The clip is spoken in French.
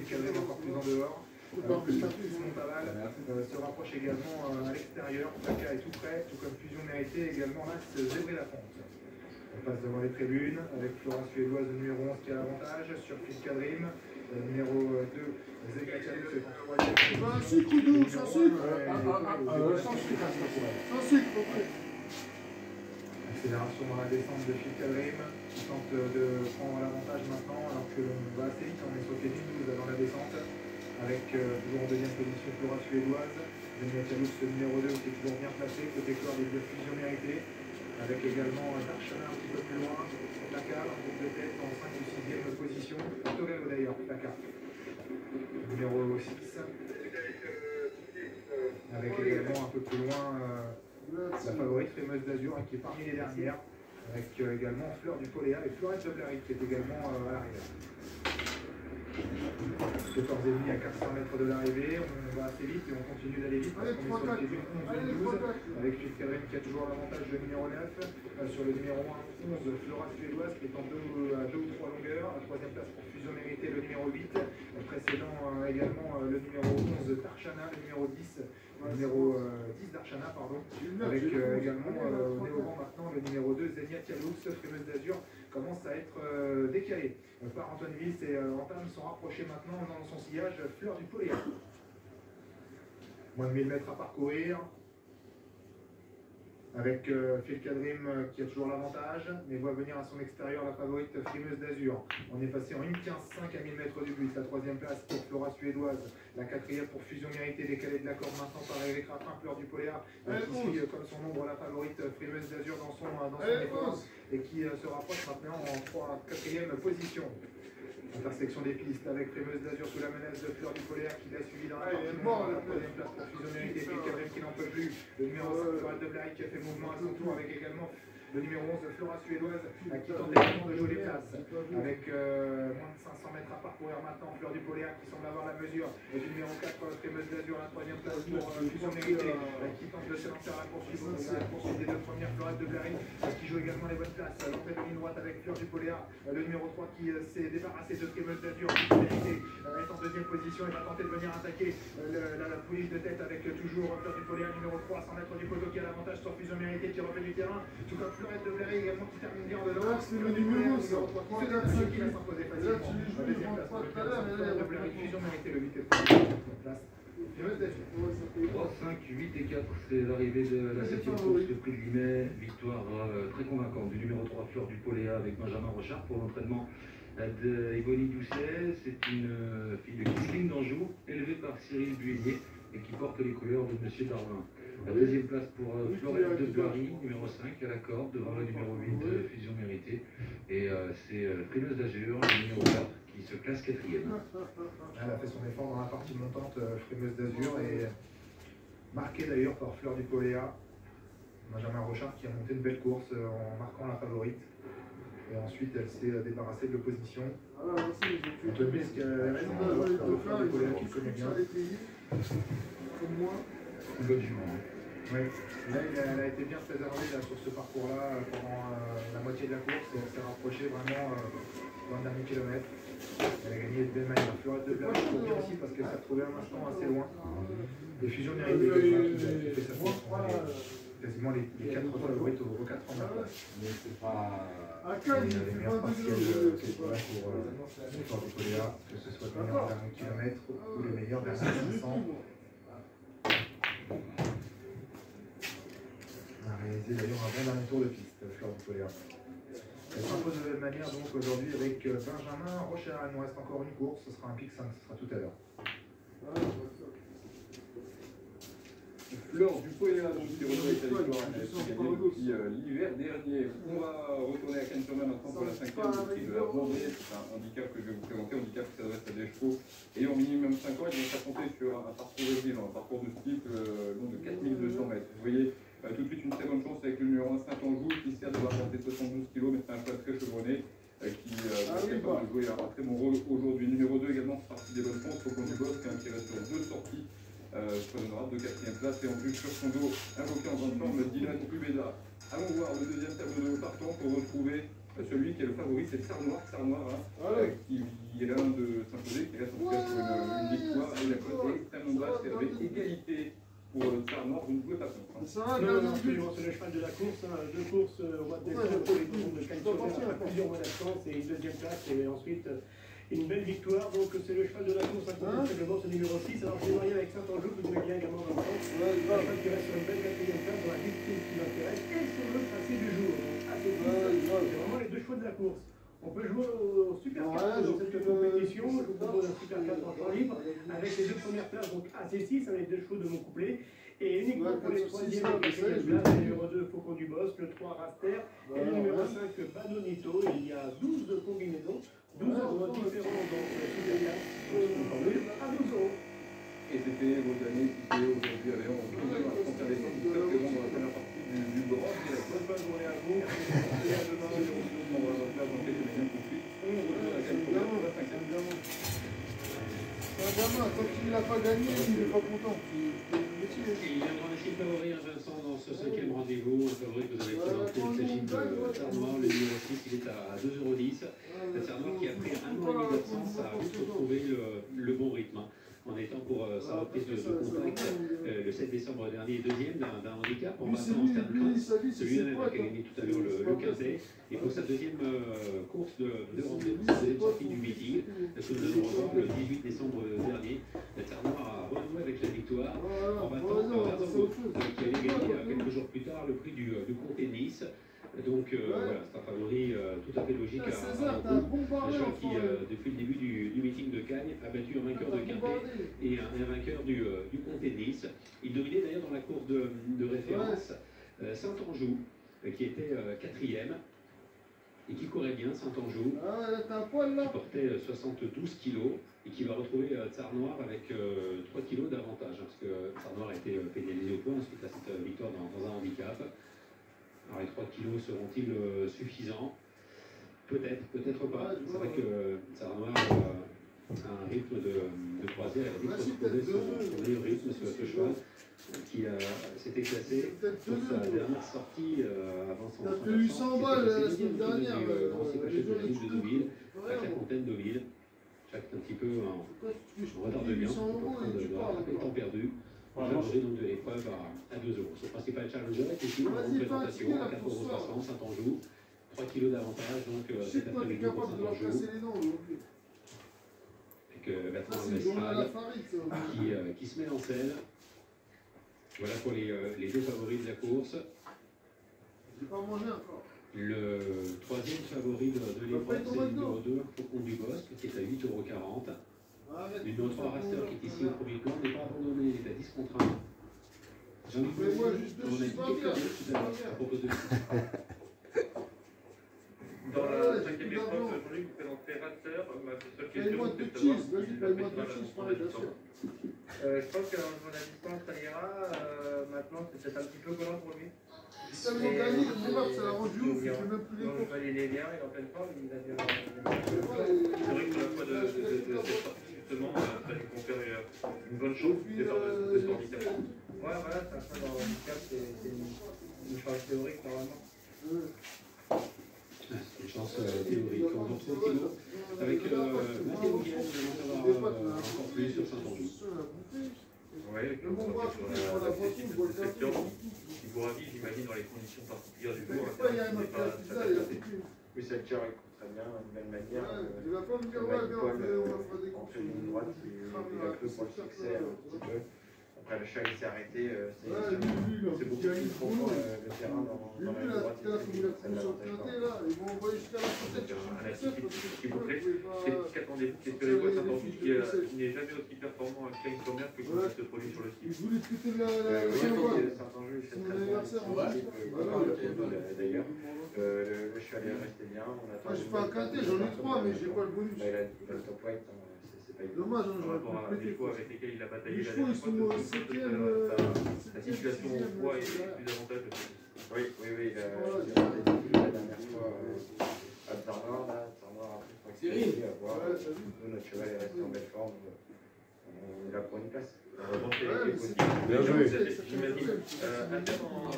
Cadrem encore plus en dehors. Montaval se rapproche également à l'extérieur. Placa est tout près, tout comme Fusion Mérité, également là, Zébré la Fonte. On passe devant les tribunes avec Flora Suédoise numéro 11 qui a l'avantage sur Phil Cadrim. Numéro 2, Zeka Chalou, c'est en troisième. Un sucre ou deux, sans sucre. Sans sucre, ok. Accélération dans la descente de Phil Cadrim, qui tente de prendre l'avantage maintenant, alors que l'on va assez vite, on est sur Kevin 12 dans la descente, avec toujours en deuxième position Flora Suédoise. Zeka Chalou, numéro 2, qui est toujours bien placé, côté corps des deux Fusion Mérité. Avec également Darchana un petit peu plus loin, Placa en groupe de tête en 5 ou 6e position, Torero d'ailleurs, Placa. Numéro 6. Avec également un peu plus loin la favorite Fameuse d'Azur qui est parmi les dernières. Avec également Fleur du Poléa et Florette de Blary qui est également à l'arrivée. 14,5 à 400 mètres de l'arrivée, on va assez vite et on continue d'aller vite parce qu'on est sur le 11-12 avec Phil Cadrem qui a toujours l'avantage de numéro 9 sur le numéro 1, 11 Flora Suédoise qui est à 2 ou 3 longueurs, la troisième place pour Fusion Mérité le numéro 8, précédant également le numéro 11 Darchana, le numéro 10 Darchana pardon, avec également Néovent maintenant le numéro 2 Zenia Tialous, Fameuse d'Azur commence à être décalé par Antoine Wills et entame sont rapprochés maintenant dans son sillage Fleur du Poléa. Moins de 1000 mètres à parcourir avec Phil Cadrim qui a toujours l'avantage mais voit venir à son extérieur la favorite Fameuse d'Azur. On est passé en 1,15,5 à 1000 mètres du but, la troisième place pour Flora Suédoise, la quatrième pour Fusion Mérité, décalée de l'accord maintenant par Eric Raffin, Fleur du Poléa qui suit comme son ombre la favorite Fameuse d'Azur dans son effort et qui se rapproche maintenant en 4e position. Intersection des pistes avec Fameuse d'Azur sous la menace de Fleur du Poléa qui l'a suivi dans la troisième place pour Fusion Mérité, Phil Cadrem qui n'en peut plus, le numéro 5 Florette de Blary qui a fait mouvement à son tour avec également le numéro 11 Flora Suédoise qui tente également de jouer les places avec moins de 500 mètres à parcourir maintenant. Fleur du Poléa qui semble avoir la mesure et du numéro 4 Fameuse d'Azur, la troisième place pour Fusion Mérité qui tente de se lancer à la poursuite des deux premières Florette de Blary qui joue également les bonnes places. L'entrée de ligne droite avec Fleur du Poléa, le numéro 3 qui s'est débarrassé de Fameuse d'Azur. Fusion Mérité est en deuxième position et va tenter de venir attaquer la pouliche de tête avec toujours Fleur du Poléa numéro 3 100 mètres du poteau qui a l'avantage sur Fusion Mérité qui refait du terrain, tout comme Florette de Blary également qui termine bien dedans. C'est le numéro 3 qui va s'imposer facilement. La deuxième place pour Florette de Blary, Fusion Mérité, le 8e place. 3, 5, 8 et 4, c'est l'arrivée de la 7e course, le prix de Guimet, victoire très convaincante du numéro 3 Fleur du Poléa avec Benjamin Rochard pour l'entraînement d'Evonie Doucet. C'est une fille de Kisling d'Anjou, élevée par Cyril Buénier et qui porte les couleurs de Monsieur Darwin. La deuxième place pour Florette de Blary, numéro 5 à la corde, devant le numéro 8 Fusion Mérité. Et c'est Fameuse d'Azur, le numéro 4, qui se classe 4e. Elle a fait son effort dans la partie montante, Fameuse d'Azur, et marquée d'ailleurs par Fleur du Poléa. Benjamin Rochard qui a monté une belle course en marquant la favorite. Et ensuite, elle s'est débarrassée de l'opposition. Antoine Wills qui a raison, Fleur du Poléa qui connaît bien. Comme moi. Une bonne jument. Oui, là, elle a été bien préservée là, sur ce parcours-là pendant la moitié de la course et elle s'est rapprochée vraiment dans le dernier kilomètre. Elle a gagné de belle manière. Florette de Blary pour bien aussi parce qu'elle s'est retrouvée un instant assez loin. Les Fusion Mérité qui fait sa course. Quasiment les 4 favorites aux 4 en maintenant. Mais c'est pas les meilleurs partiels pour Fleur du Poléa, que ce soit le meilleur dernier kilomètre ou le meilleur dernier 500. On a réalisé d'ailleurs un bon dernier tour de piste, Fleur du Poléa. Elle s'impose de la même manière donc aujourd'hui avec Benjamin Rochard. Il nous reste encore une course, ce sera un pic 5, ce sera tout à l'heure. Fleur du Poléa, donc qui retrouve sa victoire depuis l'hiver dernier. On va retourner à Cannes-sur-Mer maintenant pour la 5e de la Vendée. C'est un handicap que je vais vous présenter, handicap qui s'adresse à des chevaux ayant minimum 5 ans. Ils vont s'affronter sur un parcours régime, un parcours de type long de 4200 mètres. Vous voyez tout de suite une très bonne chance avec le numéro 1 Saint-Anjou qui sert de porter 72 kg, mais c'est un cheval très chevronné qui est capable de jouer un très bon rôle aujourd'hui. Numéro 2 également, c'est partie des bonnes chances, Faucon du Bosque qui reste sur 2 sorties. Sur une rate de 4e place et en plus sur son dos invoqué en grande forme Dylan Ubeda. Allons voir le deuxième tableau de haut partant pour retrouver Celui qui est le favori, c'est Tsar Noir, qui vient de s'imposer, qui reste en tout cas sur une victoire et la cote est extrêmement basse, c'est avec égalité pour Tsar Noir, vous ne pouvez pas comprendre. Non, absolument, c'est le cheval de la course, hein, 2 courses au mois de décembre pour les tours de Cagnes-sur-Mer, après plusieurs mois d'absence et une deuxième place et ensuite une belle victoire. Donc c'est le cheval de la course, incontestablement, ce numéro 6. Alors je vais marier avec Saint-Anjou, que vous voyez bien également dans le temps. Un cheval qui reste sur une belle quatrième place dans la liste qui m'intéresse et sur le tracé du jour. Donc assez c'est vraiment les 2 chevaux de la course. On peut jouer au Super 4 dans cette compétition. Je vous propose un Super 4 en temps libre avec les 2 premières places, donc AC6 avec 2 chevaux de mon couplet. Et uniquement pour les 3e et 4e places, le numéro 2 Faucon du Bosque, le 3 Raster et le numéro 5 Badonito. Il y a 12 combinaisons, 12 ordres différents dans ces places. À 12 €. Et c'était vos années qui étaient aujourd'hui à Léon. On va faire des choses tout à fait bon dans la première partie du grand. Bonne journée à vous. Et à demain. On va faire dans quelques minutes tout de suite. On retourne à la 5e. C'est un gamin, tant qu'il n'a pas gagné, il n'est pas content. Il y a un chiffre favori, Vincent, dans ce 5e rendez-vous. Un favori que vous avez présenté, il s'agit de Tsar Noir, le numéro 6, il est à 2,10 €. Tsar Noir qui a pris un mois et demi d'absence a vite retrouvé le bon rythme. En étant pour sa reprise de contact le 7 décembre dernier, 2e d'un handicap en battant en Stern. Celui-là même qui a gagné tout à l'heure le quintet. Et pour sa deuxième course de rendez-vous, sa deuxième sortie du meeting, que nous allons revoir le 18 décembre dernier. Tsar Noir a renoué avec la victoire en battant Razango, qui allait gagner quelques jours plus tard le prix du Comté de Nice. Donc voilà, c'est un favori tout à fait logique à un cheval qui, depuis le début du meeting de Cagnes, a battu un vainqueur de Quintet et un vainqueur du Comté de Nice. Il dominait d'ailleurs dans la course de référence Saint-Anjou, qui était 4e et qui courait bien, Saint-Anjou, qui portait 72 kilos et qui va retrouver Tsar Noir avec 3 kilos d'avantage, parce que Tsar Noir a été pénalisé au point suite à cette victoire dans un handicap. Alors les 3 kilos seront-ils suffisants? Peut-être, peut-être pas. C'est vrai que Tsar Noir a un rythme de croisière, il a vite retrouvé son meilleur rythme sur ce cheval qui s'était classé pour sa dernière sortie avant son passage. Il a fait 800 balles la semaine dernière. Dans ses cachets de la Ligue de Deauville, à Clairefontaine Deauville. Chaque un petit peu en retard de bien, en train de rattraper le temps perdu. Favori donc de l'épreuve à 2 €. Son principal challenger est ici en représentation à 4,60 € Saint-Anjou. 3 kilos d'avantage donc cet après-midi pour Saint-Anjou. Avec Bertrand Mestral qui se met en scène. Voilà pour les 2 favoris de la course. J'ai pas mangé encore. Le 3e favori de l'épreuve, c'est le numéro 2, Faucon du Bosque, qui est à 8,40 €. Le numéro 3 Raster qui est ici au premier plan n'est pas abandonné, il est à 10 contre 1. J'en ai vu, on a dit quelque chose tout à l'heure à propos de Dans la 5e épreuve, aujourd'hui, vous présentez Raster. Ma seule question, c'est de savoir s'il va mettre la distance. Je pense que dans la distance, ça ira. Maintenant, c'est peut-être un petit peu collant pour lui. Il s'est tellement gagné, c'est vrai que ça l'a rendu ouf, il fait même plus les courses. Il est bien, il est en pleine forme, il a bien. C'est vrai que pour la fois de cette sortie, justement, ça lui confère une bonne chance de ce handicap. Ouais, voilà, c'est un peu dans le handicap, c'est une chance théorique normalement. une chance théorique. On retrouve Thibaut avec Mathieu Bouguet, on va en savoir encore plus sur Saint-Anjou. Oui, sur la section qui vous ravit, j'imagine, dans les conditions particulières du jour. Oui, cette tir très bien, d'une belle manière. Il va pas me dire, ouais, on fera des courses. Une droite, il a cru pour le succès un petit peu. Après, le cheval s'est arrêté, c'est beaucoup plus profond le terrain dans la droite. Un atypique qui vous plaît. Qu'attendez-vous? Qu'espérez-vous à Saint-Anjou qui n'est jamais aussi performant à Cagnes-sur-Mer que quand il se produit sur le ski? Saint-Anjou, c'est très bon. D'ailleurs, le cheval est resté bien. Je suis pas un quintet, j'en ai 3, mais j'ai pas le bonus. Il a le top weight. Dommage, hein, par rapport à des chevaux avec lesquels il a bataillé les chevaux, ils sont au 7e. La situation au poids est plus avantageuse. Oui, la dernière fois à Tsar Noir, a pris 3 kilos à voir. Notre cheval est resté en belle forme. On l'a pour une place. Bien joué. J'imagine.